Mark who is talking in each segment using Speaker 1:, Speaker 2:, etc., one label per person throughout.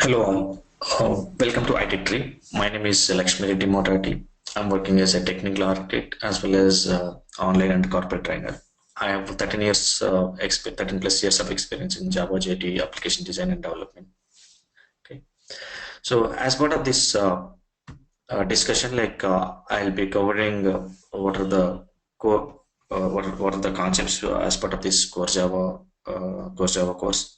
Speaker 1: Hello all. Welcome to IT Tree. My name is Lakshmi Reddy Motorati. I'm working as a technical architect as well as online and corporate trainer. I have 13 years, 13 plus years of experience in Java, JT, application design and development. Okay. So as part of this discussion, I'll be covering what are the core, what are the concepts as part of this core Java course,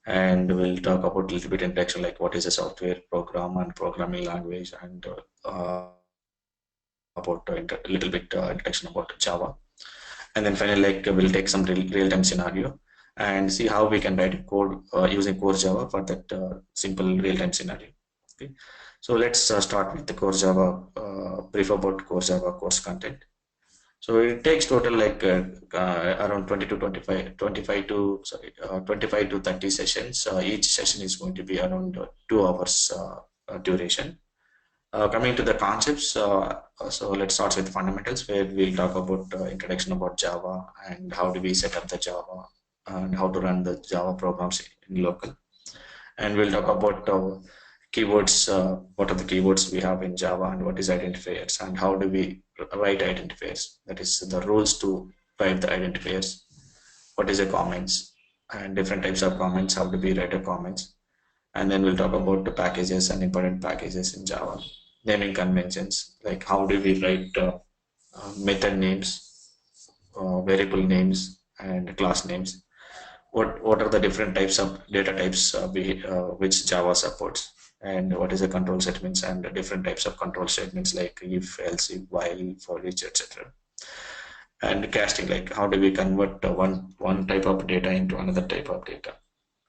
Speaker 1: and we'll talk about a little bit introduction, like what is a software program and programming language, and about a little bit introduction about Java, and then finally, we'll take some real-time scenario and see how we can write code using core Java for that simple real-time scenario. Okay. So let's start with the core Java, brief about core Java course content. So it takes total around 20 to 25, 25 to sorry, 25 to 30 sessions. Each session is going to be around 2 hours duration. Coming to the concepts, so let's start with fundamentals, where we'll talk about introduction about Java and how do we set up the Java and how to run the Java programs in local. And we'll talk about keywords, what are the keywords we have in Java and what is identifiers and how do we write identifiers, that is the rules to write the identifiers, what is a comments and different types of comments, how do we write a comments, and then we'll talk about the packages and important packages in Java, naming conventions, like how do we write method names, variable names and class names, what are the different types of data types which Java supports, and what is the control statements and the different types of control statements like if, else, if, while, for each, etc. And casting, like how do we convert one type of data into another type of data.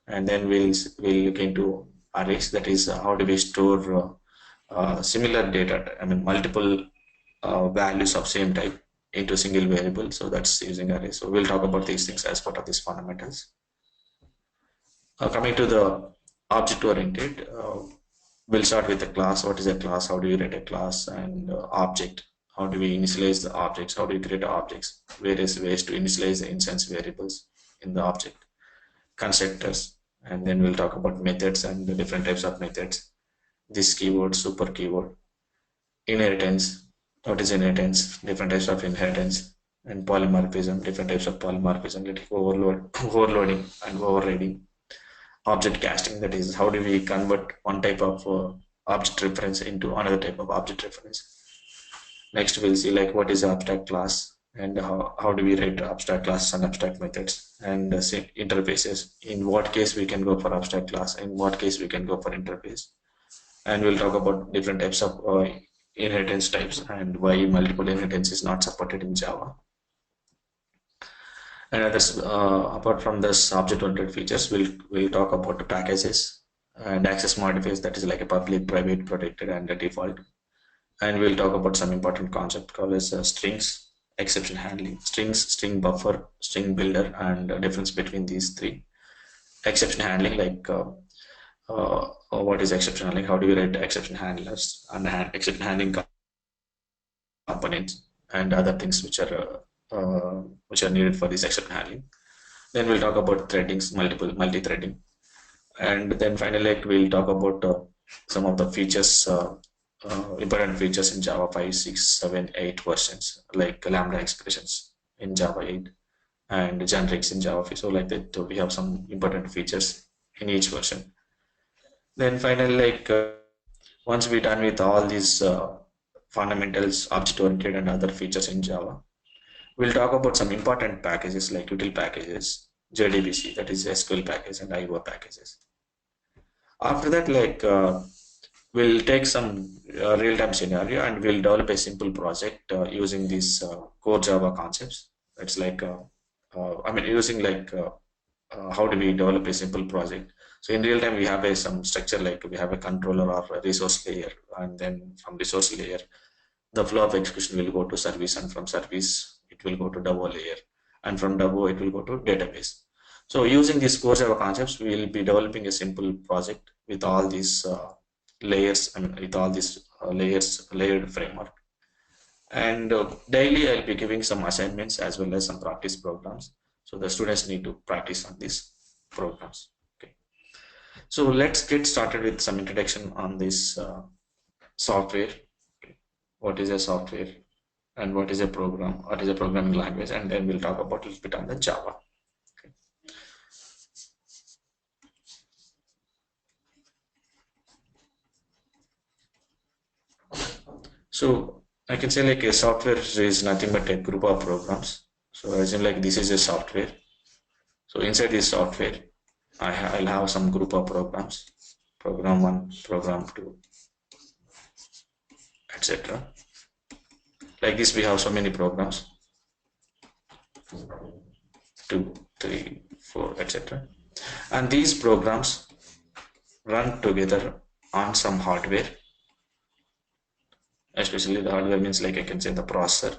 Speaker 1: And then we'll look into arrays, that is how do we store similar data, I mean multiple values of same type into a single variable, so that's using arrays. So we'll talk about these things as part of these fundamentals. Coming to the object oriented, we'll start with the class. What is a class? How do you write a class? And object, how do we initialize the objects? How do you create objects? Various ways to initialize the instance variables in the object. Constructors, and then we'll talk about methods and the different types of methods. This keyword, super keyword, inheritance. What is inheritance? Different types of inheritance, and polymorphism, different types of polymorphism, like overloading and overriding. Object casting, that is how do we convert one type of object reference into another type of object reference. Next we'll see like what is abstract class and how do we write abstract classes and abstract methods, and interfaces, in what case we can go for abstract class, in what case we can go for interface. And we'll talk about different types of inheritance types and why multiple inheritance is not supported in Java. And others, apart from this object-oriented features, we'll talk about the packages and access modifiers, that is like a public, private, protected, and a default. And we'll talk about some important concept called as strings, exception handling, strings, string buffer, string builder, and the difference between these three. Exception handling, what is exception handling? How do we write exception handlers and exception handling components and other things which are needed for this exception handling. Then we'll talk about threadings, multi-threading, and then finally we'll talk about some of the features, important features in Java 5, 6, 7, 8 versions, like lambda expressions in Java 8 and generics in Java 5. So like that, we have some important features in each version. Then finally, once we're done with all these fundamentals, object-oriented, and other features in Java, we'll talk about some important packages like util packages, JDBC, that is SQL package, and IO packages. After that, we'll take some real-time scenario and we'll develop a simple project using these core Java concepts. It's using how do we develop a simple project. So in real time, we have some structure, like we have a controller or a resource layer, and then from resource layer, the flow of execution will go to service, and from service, it will go to Davo layer, and from Davo, it will go to database. So using these core Java concepts, we will be developing a simple project with all these layers, with all these layered framework. And daily, I'll be giving some assignments as well as some practice programs. So the students need to practice on these programs. Okay. So let's get started with some introduction on this software. What is a software and what is a program? What is a programming language? And then we'll talk about a little bit on the Java. Okay. So I can say like a software is nothing but a group of programs. So as in like this is a software. So inside this software, I'll have some group of programs, program 1, program 2, etc. Like this, we have so many programs, 2, 3, 4, etc. And these programs run together on some hardware. Especially the hardware means like I can say the processor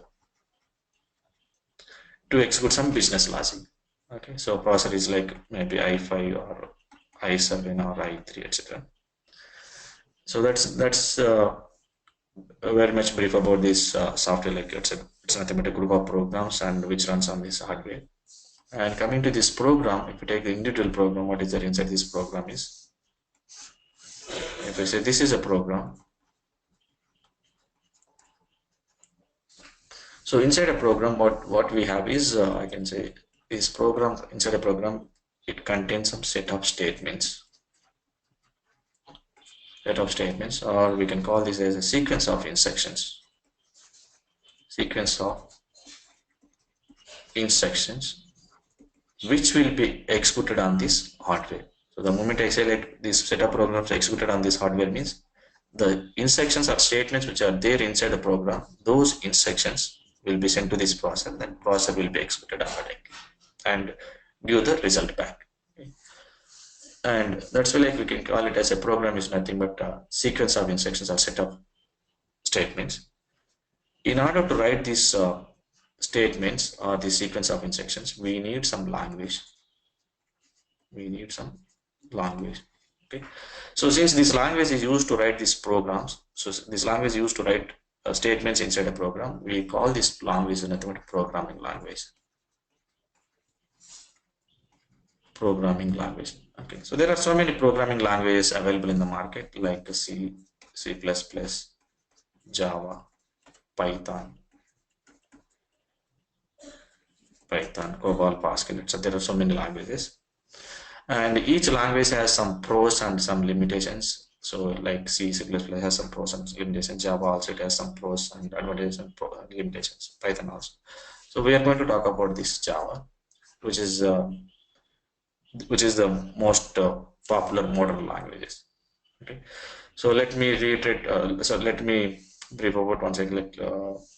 Speaker 1: to execute some business logic. Okay, so processor is like maybe i5 or i7 or i3, etc. So that's very much brief about this software. Like it's nothing but a group of programs and which runs on this hardware. And coming to this program, if you take the individual program, what is there inside this program is, if I say this is a program, so inside a program, what we have is I can say this program, inside a program, it contains some set of statements, or we can call this as a sequence of instructions. Sequence of instructions which will be executed on this hardware. So the moment I say like this set of programs executed on this hardware means the instructions or statements which are there inside the program, those instructions will be sent to this processor, then processor will be executed accordingly and give the result back. Okay. And that's why like we can call it as a program is nothing but a sequence of instructions or set of statements. In order to write these statements or the sequence of instructions, we need some language. We need some language. Okay. So since this language is used to write these programs, so this language is used to write statements inside a program, we call this language nothing but programming language. Programming language. Okay. So there are so many programming languages available in the market like C, C++, Java, Python, COBOL, Pascal, etc. There are so many languages, and each language has some pros and some limitations. So like C, C++ has some pros and limitations. Java also it has some pros and advantages and limitations. Python also. So we are going to talk about this Java, which is the most popular modern languages. Okay. So let me reiterate. So let me brief about once again. Like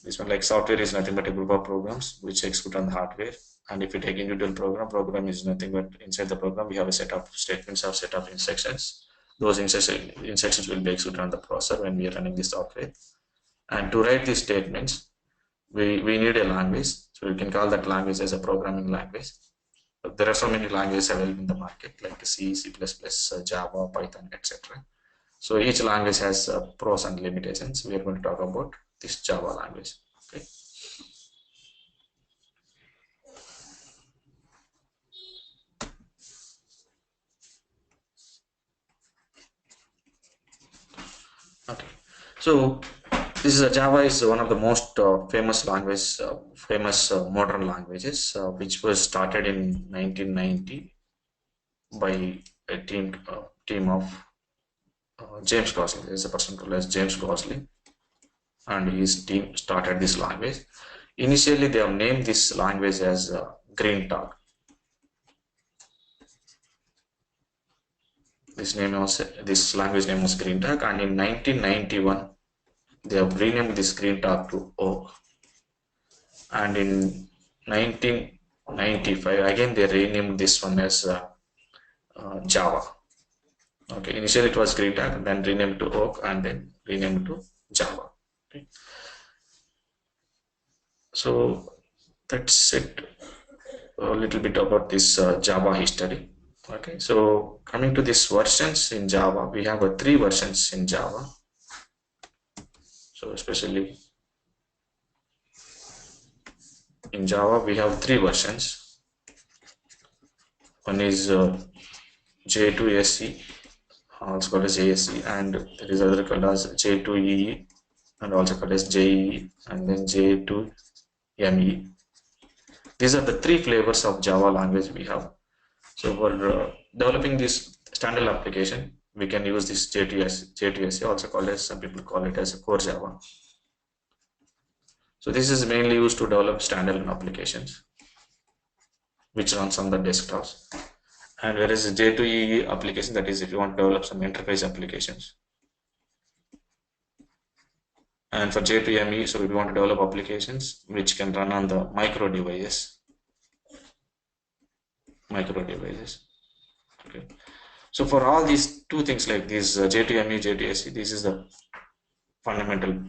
Speaker 1: this one, like software is nothing but a group of programs which execute on the hardware. And if you take individual program is nothing but inside the program we have a set of statements or set of instructions. Those instructions will be executed on the processor when we are running the software. And to write these statements, we need a language. So you can call that language as a programming language. There are so many languages available in the market like C, C++, Java, Python, etc. So each language has pros and limitations. We are going to talk about this Java language. Okay. Okay. So this is Java is one of the most famous language, modern languages, which was started in 1990 by a team of James Gosling. There is a person called as James Gosling, and his team started this language. Initially, they have named this language as Green Talk. This language name was Green Talk, and in 1991 they have renamed this Green Talk to Oak. And in 1995 again they renamed this one as Java. Okay, initially it was Green Talk, then renamed to Oak, and then renamed to Java. Okay. So that's it, a little bit about this Java history. Okay, so coming to these versions in Java, we have 3 versions in Java. So especially in Java, we have 3 versions. One is J2SE, also called as JSE, and there is other called as J2EE, and also called as JEE, and then J2ME. These are the three flavors of Java language we have. So for developing this standard application, we can use this J2SE, also called as, some people call it as a core Java. So this is mainly used to develop standalone applications which runs on the desktops. And whereas J2EE application, that is if you want to develop some enterprise applications. And for J2ME, so if you want to develop applications which can run on the micro devices. Okay. So for all these two things like this, J2ME, J2SE, this is the fundamental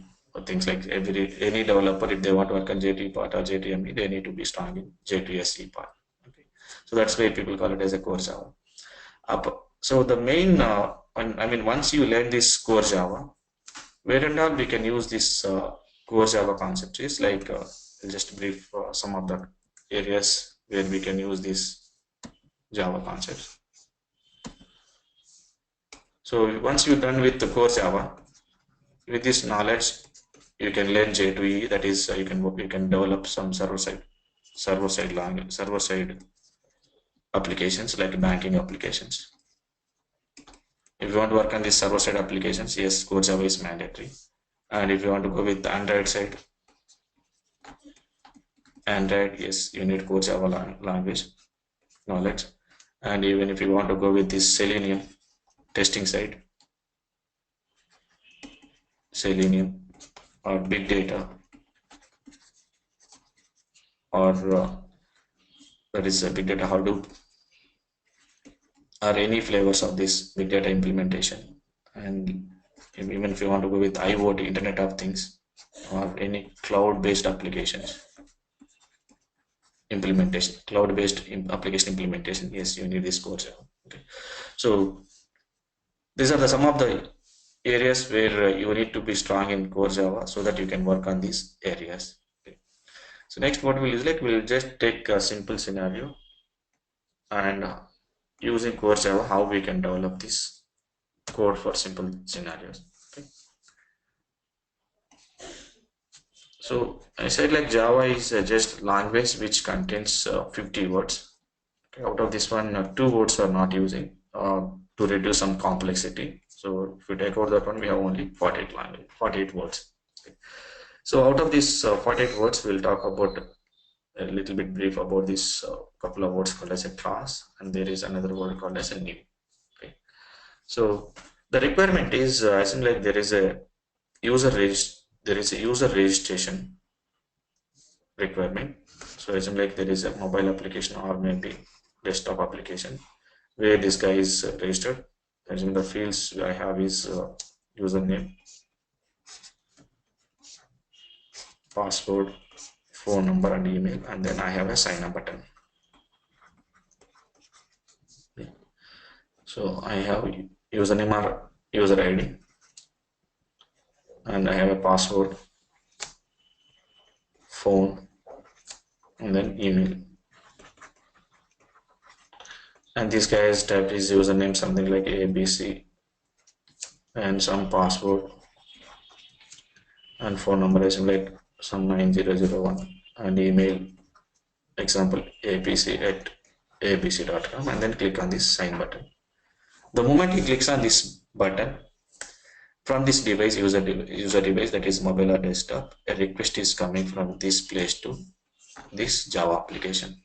Speaker 1: things. Like any developer, if they want to work on J2 part or J2ME, they need to be strong in J2SE part. Okay. So that's why people call it as a core Java. So the main, once you learn this core Java, where and all we can use this core Java concept is like, I'll just brief some of the areas where we can use this Java concepts. So once you're done with the core Java, with this knowledge, you can learn J2EE. That is, you can develop some server-side applications like banking applications. If you want to work on these server-side applications, yes, core Java is mandatory. And if you want to go with the Android side, yes, you need core Java language knowledge. And even if you want to go with this Selenium testing side, Selenium or big data, or that is big data Hadoop, or any flavors of this big data implementation. And even if you want to go with IoT, Internet of Things, or any cloud-based applications implementation, application implementation, yes, you need this core Java. Okay. So these are some of the areas where you need to be strong in core Java so that you can work on these areas. Okay. So next, what we'll use, like, we'll just take a simple scenario and using core Java, how we can develop this code for simple scenarios. Okay. So I said, like, Java is just language which contains 50 words. Okay. Out of this one, 2 words are not using to reduce some complexity. So if we take out that one, we have only 48 words. Okay. So out of these 48 words, we'll talk about a little bit brief about this couple of words called as a class, and there is another word called as a new. Okay. So the requirement is, I think, like, there is a user registration requirement. So I think, like, there is a mobile application or maybe desktop application where this guy is registered. I think the fields I have is username, password, phone number, and email, and then I have a sign up button. Okay. So I have username or user ID, and I have a password, phone, and then email. And this guy's typed his username something like ABC, and some password, and phone number is like some 9001, and email example apc@abc.com, and then click on this sign button. The moment he clicks on this button, from this device, user device, that is mobile or desktop, a request is coming from this place to this Java application.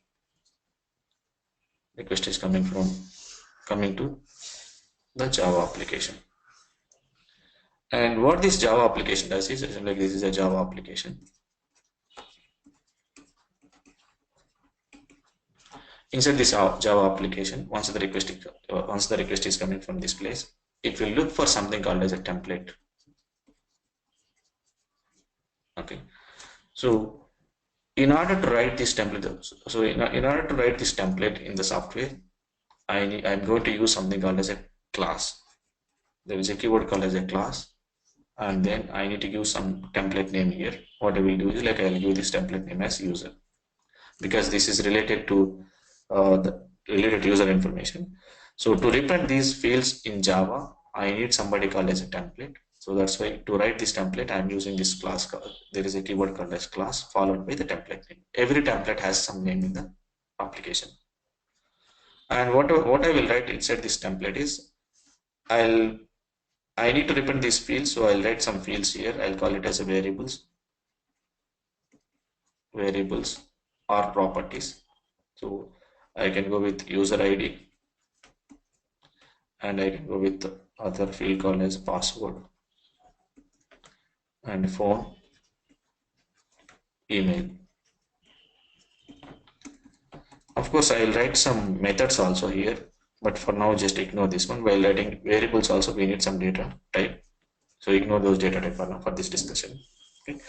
Speaker 1: Request is coming to the Java application. And what this Java application does is, like, this is a Java application. Inside this Java application, once the request is coming from this place, it will look for something called as a template. Okay. So in order to write this template, in the software, I'm going to use something called as a class. There is a keyword called as a class, and then I need to use some template name here. What I will do is, like, I will give this template name as user, because this is related to the related user information. So to reprint these fields in Java, I need somebody called as a template. So that's why to write this template, I'm using this class. There is a keyword called as class followed by the template name. Every template has some name in the application. And what I will write inside this template is I need to reprint these fields, so I'll write some fields here. I'll call it as a variables or properties. So I can go with user ID, and I can go with the other field called as password and phone, email. Of course, I will write some methods also here, but for now just ignore this one. While writing variables also we need some data type, so ignore those data type for now for this discussion. Okay.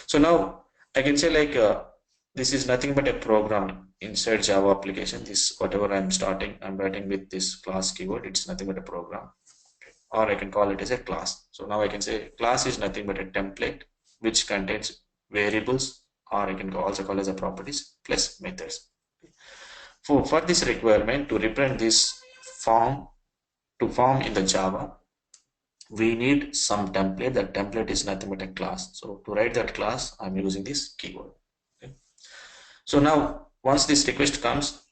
Speaker 1: So now I can say like this is nothing but a program inside Java application. This whatever I'm writing with this class keyword, it's nothing but a program, or I can call it as a class. So now I can say class is nothing but a template which contains variables, or I can also call as a properties plus methods. For this requirement to represent this form in the Java, we need some template. That template is nothing but a class. So to write that class, I'm using this keyword. Okay. So now once this request comes,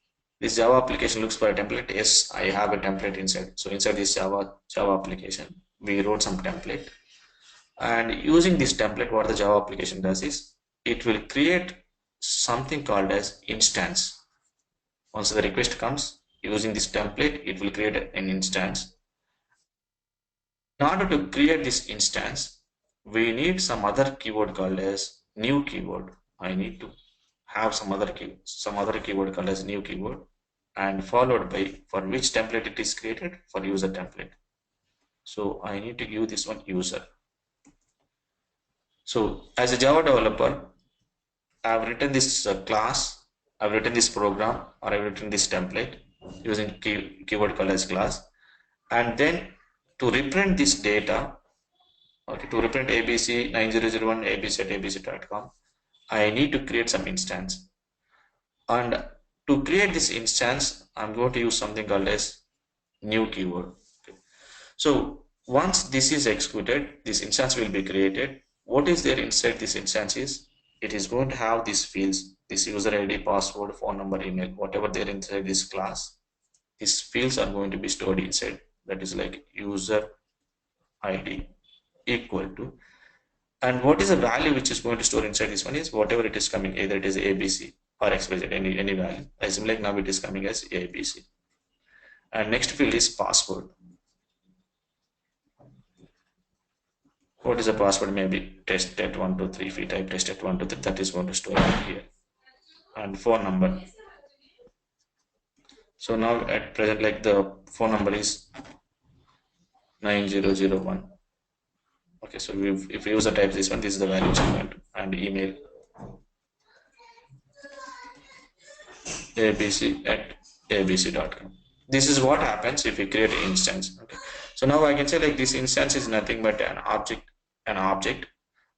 Speaker 1: this Java application looks for a template. Yes, I have a template inside. So inside this Java application, we wrote some template, and using this template, what the Java application does is it will create something called as instance. Once the request comes, using this template, it will create an instance. In order to create this instance, we need some other keyword called as new keyword. I need to have some other keyword called as new keyword, and followed by for which template it is created, for user template. So I need to give this one user. So as a Java developer, I've written this class, I've written this program, or I've written this template using keyword called as class, and then to reprint this data, okay, to reprint ABC 9001 ABC at abc.com, I need to create some instance. And to create this instance, I'm going to use something called as new keyword. Okay. So once this is executed, this instance will be created. What is there inside this instance is it is going to have these fields, this user ID, password, phone number, email, whatever there inside this class. These fields are going to be stored inside. That is like user ID equal to, and what is the value which is going to store inside this one is whatever it is coming, either it is ABC or XYZ, any value. As like now it is coming as ABC. And next field is password. What is the password? Maybe test at 1 2 3. If we type test at 1 2 3, that is going to store here. And phone number. So now at present, like the phone number is 9001. Okay, so if user types this one, this is the value which I'm going to, and email abc at abc.com. This is what happens if we create an instance. Okay, so now I can say like this instance is nothing but an object,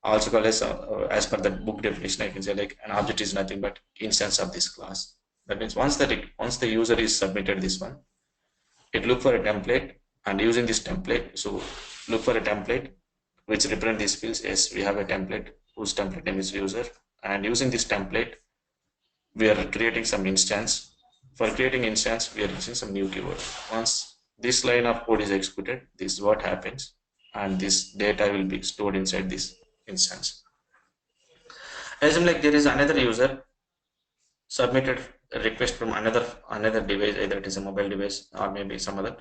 Speaker 1: also called as per the book definition. I can say like an object is nothing but instance of this class. That means once the user is submitted this one, it look for a template, and using this template, so look for a template which represent these fields. Yes, we have a template whose template name is user, and using this template we are creating some instance. For creating instance, we are using some new keyword. Once this line of code is executed, this is what happens, and this data will be stored inside this instance. Assume like there is another user submitted a request from another device, either it is a mobile device or maybe some other.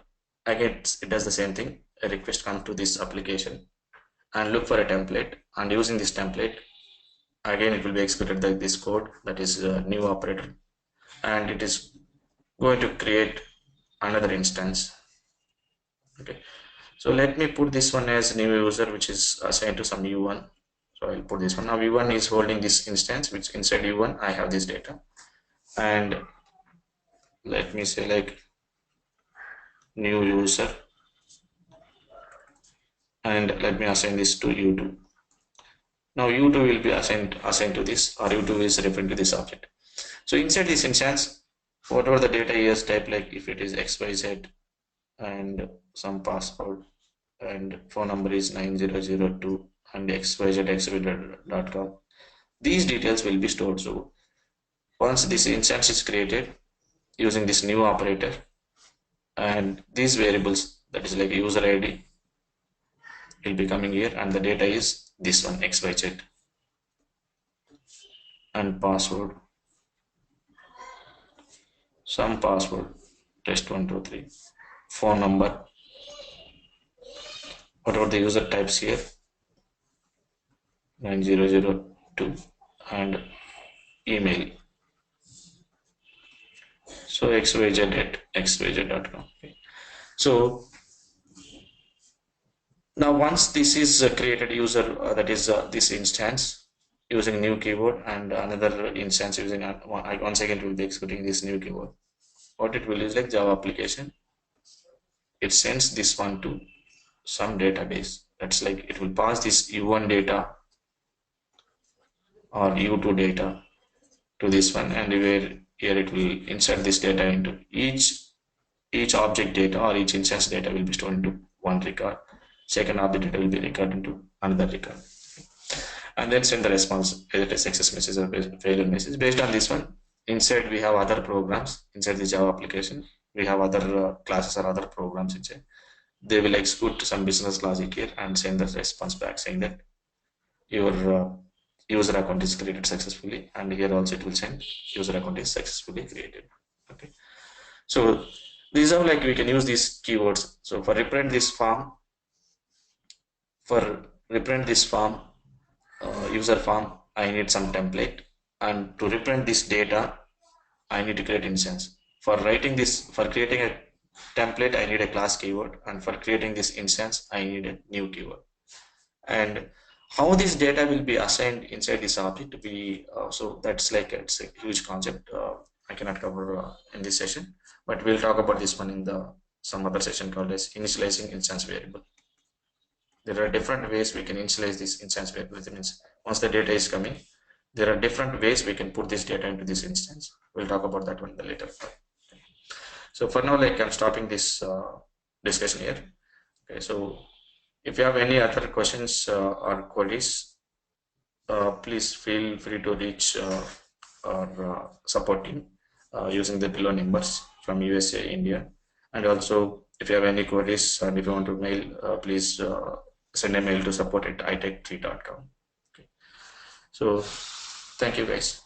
Speaker 1: Again, it does the same thing. A request comes to this application and look for a template, and using this template, again it will be executed like this code, that is a new operator, and it is going to create another instance. Okay, so let me put this one as new user, which is assigned to some u1. So I'll put this one. Now u1 is holding this instance, which inside u1 I have this data, and let me say like new user, and let me assign this to u2. Now u2 will be assigned to this, or u2 is referring to this object. So inside this instance, whatever the data is type, like if it is xyz and some password, and phone number is 9002 and xyz@xyz.com. These details will be stored. So once this instance is created using this new operator, and these variables, that is like user ID, will be coming here, and the data is this one, xyz, and password, some password, test123, phone number, whatever the user types here, 9002, and email, so xyz@xyz.com. Okay. So now once this is created user, that is this instance using new keyword, and another instance using once again will be executing this new keyword, what it will is like Java application, it sends this one to some database. That's like it will pass this u1 data or u2 data to this one, and where here it will insert this data into each object data, or each instance data will be stored into one record. Second object data will be recorded into another record, and then send the response, either a success message or failure message. Based on this one, inside we have other programs inside the Java application. We have other classes or other programs inside. They will execute some business logic here and send the response back saying that your user account is created successfully, and here also it will send user account is successfully created. Okay, so these are like we can use these keywords. So for reprint this form, user form, I need some template, and to reprint this data I need to create instance. For creating a template, I need a class keyword, and for creating this instance I need a new keyword. And how this data will be assigned inside this object to be, so that's like it's a huge concept, I cannot cover in this session, but we'll talk about this one in the some other session called as initializing instance variable. There are different ways we can initialize this instance variable. It means once the data is coming, there are different ways we can put this data into this instance. We'll talk about that one in the later part. So for now, like I'm stopping this discussion here. Okay, so if you have any other questions or queries, please feel free to reach our support team using the below numbers from USA, India, and also if you have any queries and if you want to mail, please send a mail to support@itech3.com. Okay. So thank you guys.